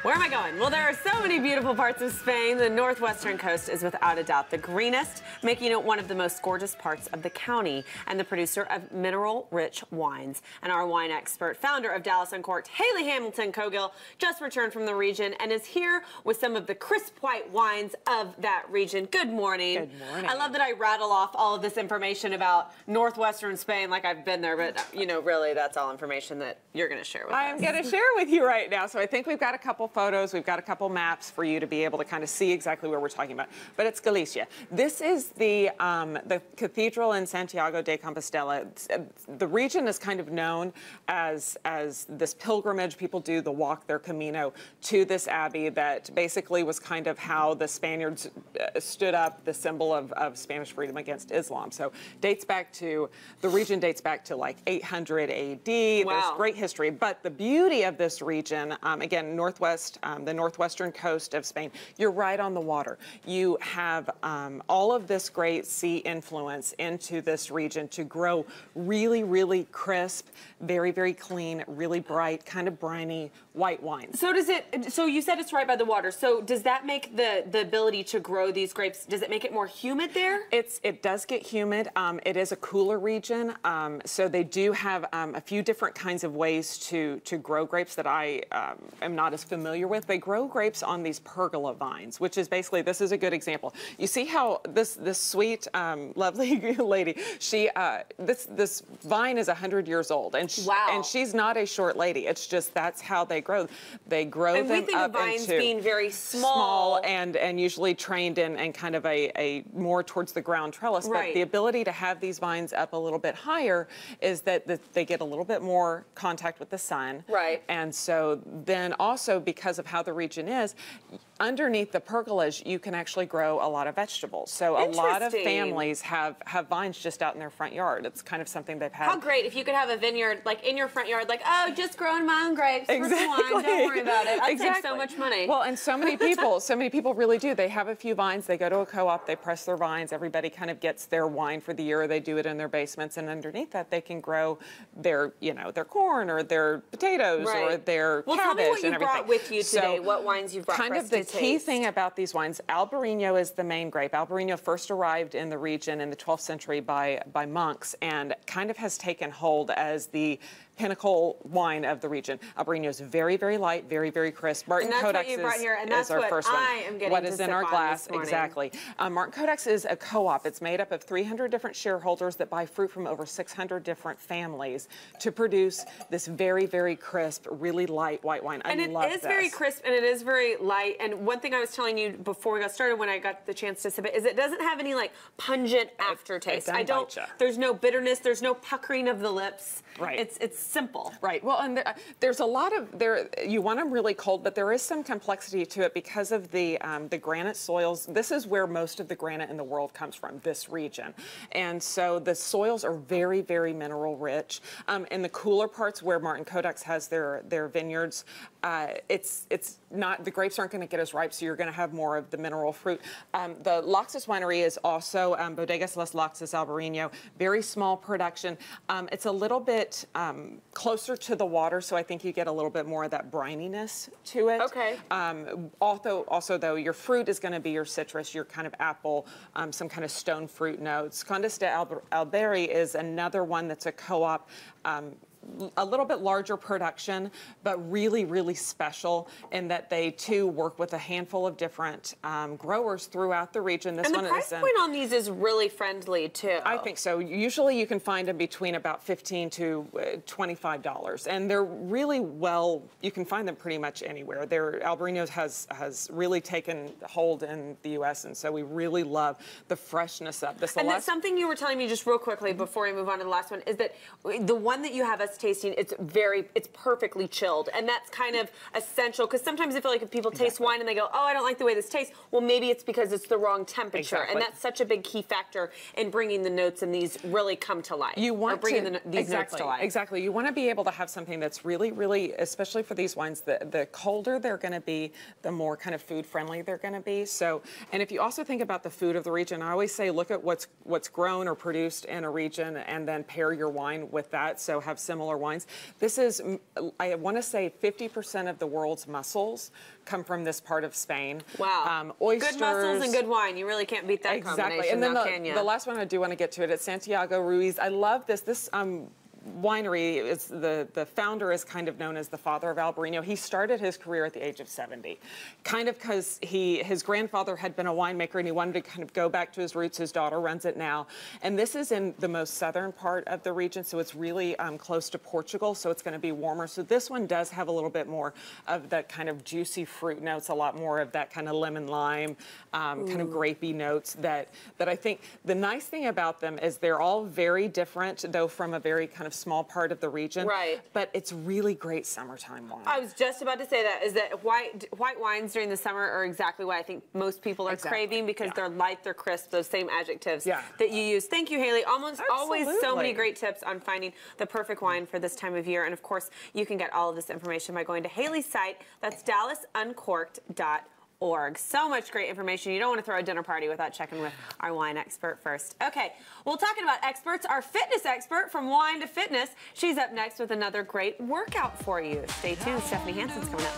Where am I going? Well, there are so many beautiful parts of Spain. The northwestern coast is without a doubt the greenest, making it one of the most gorgeous parts of the county and the producer of mineral-rich wines. And our wine expert, founder of Dallas Uncorked, Hayley Hamilton-Cogill, just returned from the region and is here with some of the crisp white wines of that region. Good morning. Good morning. I love that I rattle off all of this information about northwestern Spain like I've been there, but, you know, really that's all information that you're going to share with us. I'm going to share with you right now. So I think we've got a couple photos, we've got a couple maps for you to be able to kind of see exactly where we're talking about. But it's Galicia. This is the cathedral in Santiago de Compostela. The region is kind of known as this pilgrimage. People do the walk, their Camino, to this abbey that basically was kind of how the Spaniards stood up, the symbol of Spanish freedom against Islam. So the region dates back to like 800 AD. Wow. There's great history. But the beauty of this region, again, the northwestern coast of Spain, you're right on the water. You have all of this great sea influence into this region to grow really, really crisp, very, very clean, really bright, kind of briny white wines. So so you said it's right by the water. So does that make the ability to grow these grapes, does it make it more humid there? It does get humid. It is a cooler region. So they do have a few different kinds of ways to grow grapes that I am not as familiar with. They grow grapes on these pergola vines, which is basically, this is a good example. You see how this sweet, lovely lady, this vine is 100 years old, and she's not a short lady. It's just that's how they grow. They grow them up into... And we think of vines being very small. And usually trained in and kind of a more towards the ground trellis. Right. But the ability to have these vines up a little bit higher is that they get a little bit more contact with the sun. Right. And so then also because of how the region is, underneath the pergolas, you can actually grow a lot of vegetables. So a lot of families have vines just out in their front yard. It's kind of something they've had. How great if you could have a vineyard like in your front yard, like, oh, just growing my own grapes for some wine, don't worry about it. I'd save so much money. Well, and so many people really do. They have a few vines, they go to a co-op, they press their vines, everybody kind of gets their wine for the year, they do it in their basements, and underneath that they can grow their corn or their potatoes or their cabbage tell me what you and everything. Brought with you today, what wines you've brought kind for us of the to key taste. thing about these wines, Albarino is the main grape. Albarino first arrived in the region in the 12th century by monks and kind of has taken hold as the pinnacle wine of the region. Albarino is very, very light, very, very crisp. Martin Codex is our first one. I am getting what is in our glass, exactly. Martin Codex is a co-op. It's made up of 300 different shareholders that buy fruit from over 600 different families to produce this very, very crisp, really light white wine. And it is very crisp and it is very light. And one thing I was telling you before we got started, when I got the chance to sip it, is it doesn't have any like pungent aftertaste. There's no bitterness. There's no puckering of the lips. Right. It's simple. Right. Well, and there's a lot of you want them really cold, but there is some complexity to it because of the granite soils. This is where most of the granite in the world comes from, this region, and so the soils are very, very mineral rich. In the cooler parts where Martin Codex has their vineyards, it's not, the grapes aren't going to get as ripe, so you're going to have more of the mineral fruit. The Laxas winery is also Bodegas Las Laxas Albarino, very small production. It's a little bit closer to the water, so I think you get a little bit more of that brininess to it. Okay. Also, though, your fruit is going to be your citrus, your kind of apple, some kind of stone fruit notes. Condes de Alberi is another one that's a co-op. A little bit larger production, but really, really special in that they too work with a handful of different growers throughout the region. And the price point on these is really friendly too. I think so. Usually you can find them between about $15 to $25, and they're really you can find them pretty much anywhere. Albarino has really taken hold in the U.S., and so we really love the freshness of this. And that's something you were telling me just real quickly before we move on to the last one, is that the one that you have us tasting, it's perfectly chilled, and that's kind of essential, because sometimes I feel like if people taste wine and they go, oh, I don't like the way this tastes, well, maybe it's because it's the wrong temperature, and that's such a big key factor in bringing the notes, and these really come to life. You want these notes to life. Exactly. You want to be able to have something that's really, really, especially for these wines, the colder they're going to be, the more kind of food friendly they're going to be. So, and if you also think about the food of the region, I always say look at what's grown or produced in a region, and then pair your wine with that. So have similar similar wines. This is, I want to say 50% of the world's mussels come from this part of Spain. Wow. Oysters. Good mussels and good wine. You really can't beat that combination, and then now, can you? the last one I do want to get to it's Santiago Ruiz. I love this. This winery is the founder is kind of known as the father of Albarino. He started his career at the age of 70, kind of because his grandfather had been a winemaker and he wanted to kind of go back to his roots. His daughter runs it now, and this is in the most southern part of the region, so it's really close to Portugal, so it's going to be warmer. So this one does have a little bit more of that kind of juicy fruit notes, a lot more of that kind of lemon lime, kind of grapey notes that I think the nice thing about them is they're all very different, though from a very kind of small part of the region. Right. But it's really great summertime wine. I was just about to say that, is that white wines during the summer are exactly what I think most people are craving, because they're light, they're crisp, those same adjectives that you use. Thank you, Hayley. Almost always so many great tips on finding the perfect wine for this time of year. And of course, you can get all of this information by going to Hayley's site. That's DallasUncorked.org. So much great information. You don't want to throw a dinner party without checking with our wine expert first. Okay, well, talking about experts, our fitness expert from wine to fitness, she's up next with another great workout for you. Stay tuned. Stephanie Hansen's coming up.